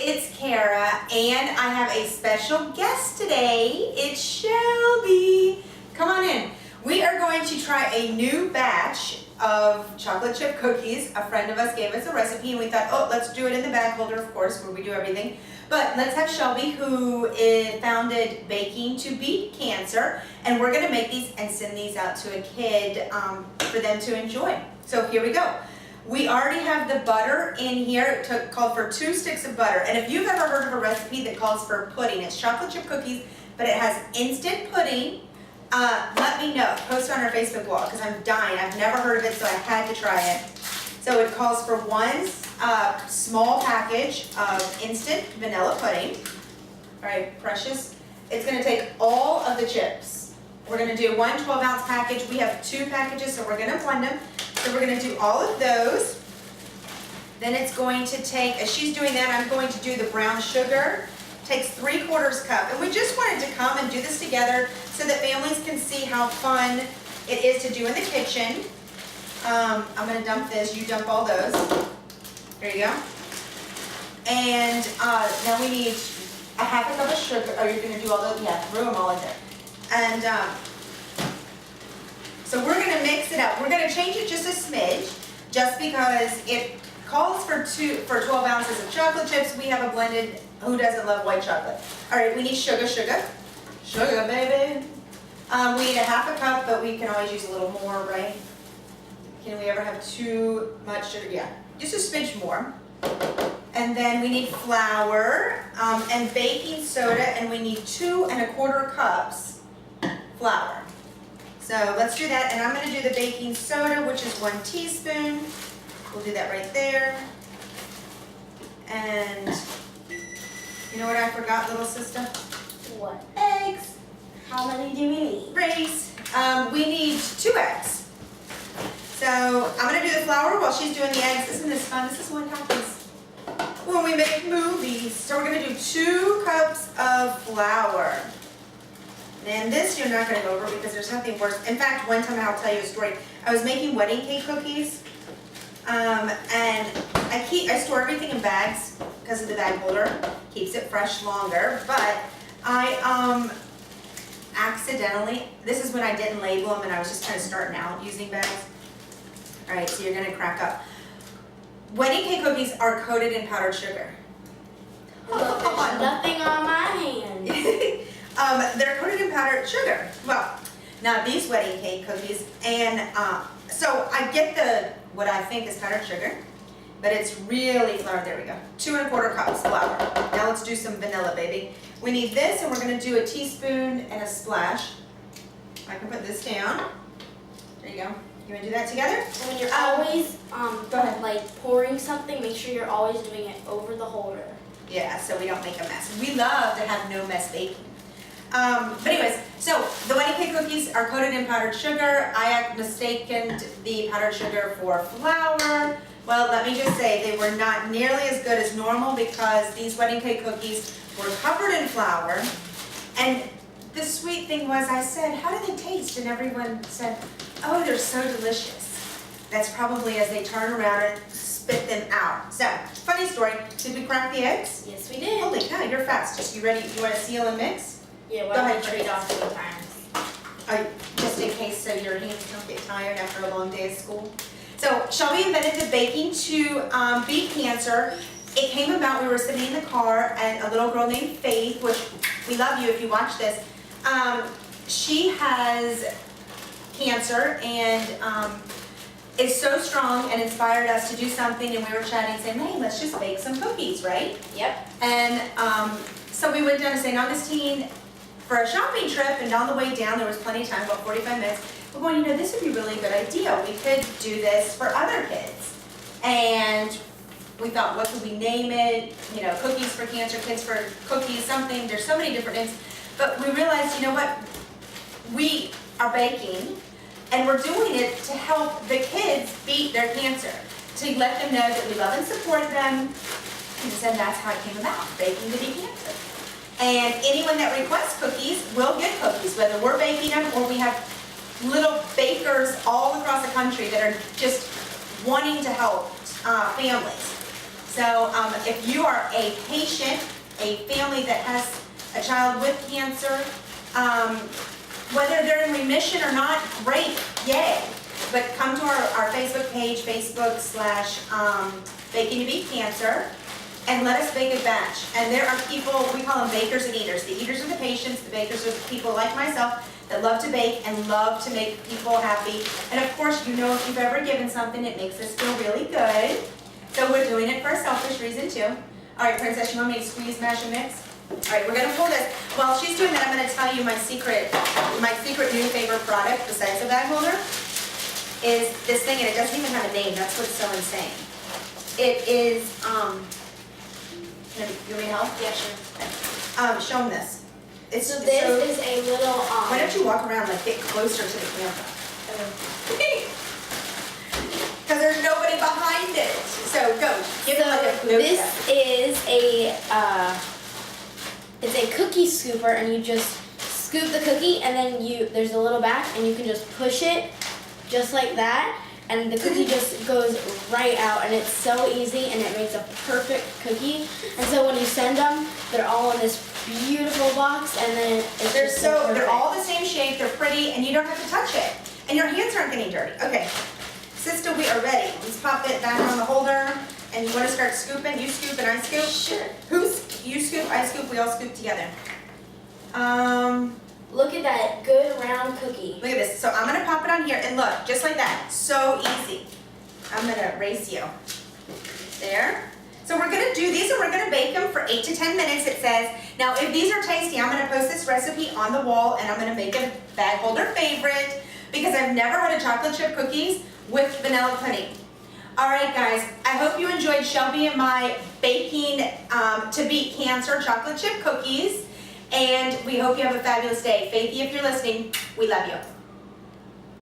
it's Kara, and I have a special guest today. It's Shelby. Come on in. We are going to try a new batch of chocolate chip cookies. A friend of us gave us a recipe, and we thought, oh, let's do it in the bag holder, of course, where we do everything. But let's have Shelby, who founded Baking to Beat Cancer, and we're going to make these and send these out to a kid for them to enjoy. So here we go. We already have the butter in here. It called for 2 sticks of butter. And if you've ever heard of a recipe that calls for pudding, it's chocolate chip cookies, but it has instant pudding. Let me know. Post it on our Facebook wall because I'm dying. I've never heard of it, so I had to try it. So it calls for 1 small package of instant vanilla pudding. All right, precious. It's going to take all of the chips. We're going to do 1 12-ounce package. We have 2 packages, so we're going to blend them. So we're going to do all of those. Then it's going to take, as she's doing that, I'm going to do the brown sugar. Takes 3/4 cup. And we just wanted to come and do this together so that families can see how fun it is to do in the kitchen. I'm going to dump this. You dump all those. There you go. And now we need a 1/2 cup of sugar. Oh, you're going to do all those? Yeah, throw them all in there. And so we're going to mix it up. We're going to change it just a smidge, just because it calls for 12 ounces of chocolate chips. We have a blended. Who doesn't love white chocolate? All right, we need sugar, baby. We need a 1/2 cup, but we can always use a little more, right? Can we ever have too much sugar? Yeah, just a smidge more. And then we need flour and baking soda, and we need 2 1/4 cups flour. So let's do that, and I'm going to do the baking soda, which is 1 teaspoon. We'll do that right there. And you know what I forgot, little sister? What? Eggs. How many do we need? Race. We need 2 eggs. So I'm going to do the flour while she's doing the eggs. Isn't this fun? This is what happens when we make movies. So we're going to do 2 cups of flour. And this you're not going to go over because there's nothing worse. In fact, one time I'll tell you a story. I was making wedding cake cookies, and I store everything in bags because of the bag holder. Keeps it fresh longer. But I accidentally, this is when I didn't label them and I was just kind of starting out using bags. All right, so you're going to crack up. Wedding cake cookies are coated in powdered sugar. Well, there's nothing on my hand. They're coated in powdered sugar. Well, now these wedding cake cookies, and so I get what I think is powdered sugar, but it's really flour. There we go. 2 1/4 cups flour. Now let's do some vanilla, baby. We need this, and we're going to do a teaspoon and a splash. I can put this down. There you go. You want to do that together? And when you're always like pouring something, make sure you're always doing it over the holder. Yeah, so we don't make a mess. We love to have no mess baking. But anyways, so the wedding cake cookies are coated in powdered sugar. I had mistaken the powdered sugar for flour. Well, let me just say they were not nearly as good as normal because these wedding cake cookies were covered in flour. And the sweet thing was, I said, how do they taste? And everyone said, oh, they're so delicious. That's probably as they turn around and spit them out. So, funny story. Did we crack the eggs? Yes, we did. Holy cow, you're fast. Just you ready? You want to seal and mix? Yeah, Go ahead, trade off sometimes. Just in case so your hands don't get tired after a long day of school. So Shelby invented the Baking to Beat Cancer. It came about, we were sitting in the car, and a little girl named Faith, which we love you if you watch this, she has cancer and is so strong and inspired us to do something, and we were chatting saying, hey, let's just bake some cookies, right? Yep. And so we went down to St. Augustine for a shopping trip, and on the way down, there was plenty of time, about 45 minutes. We're going, you know, this would be a really good idea. We could do this for other kids. And we thought, what could we name it? You know, cookies for cancer, kids for cookies, something. There's so many different names. But we realized, you know what? We are baking, and we're doing it to help the kids beat their cancer, to let them know that we love and support them. And so that's how it came about, Baking to Beat Cancer. And anyone that requests cookies will get cookies, whether we're baking them or we have little bakers all across the country that are just wanting to help families. So if you are a patient, a family that has a child with cancer, whether they're in remission or not, great, yay. But come to our Facebook page, Facebook/Baking to Beat Cancer, and let us bake a batch. And there are people, we call them bakers and eaters. The eaters are the patients, the bakers are the people like myself that love to bake and love to make people happy. And of course, you know, if you've ever given something, it makes us feel really good. So we're doing it for a selfish reason too. All right, Princess, you want me to squeeze, mash, and mix? All right, we're gonna pour this. While she's doing that, I'm gonna tell you my secret new favorite product besides the bag holder is this thing, and it doesn't even have a name. That's what's so insane. It is, you want me to help? Yeah, sure. Show them this. So this is a little, Why don't you walk around, like get closer to the camera? Because there's nobody behind it. So go, give it like a food this is it's a cookie scooper, and you just scoop the cookie, and then there's a little back, and you can just push it just like that, and the cookie just goes right out, and it's so easy, and it makes a perfect cookie. And so when you send them, they're all in this beautiful box, and then it's They're just so they're perfect. all the same shape, they're pretty, and you don't have to touch it. And your hands aren't getting dirty. Okay, sister, we are ready. Let's pop it back on the holder, and you want to start scooping? You scoop and I scoop? Sure. You scoop, I scoop, we all scoop together. Look at that good round cookie. Look at this. So I'm gonna pop it on here, and look, just like that. So easy. I'm gonna race you. There. So we're gonna do these, and we're gonna bake them for 8 to 10 minutes, it says. Now, if these are tasty, I'm gonna post this recipe on the wall, and I'm gonna make a bag holder favorite, because I've never had a chocolate chip cookies with vanilla pudding. All right, guys, I hope you enjoyed Shelby and my baking to beat cancer chocolate chip cookies, and we hope you have a fabulous day. Faithy, if you're listening, we love you.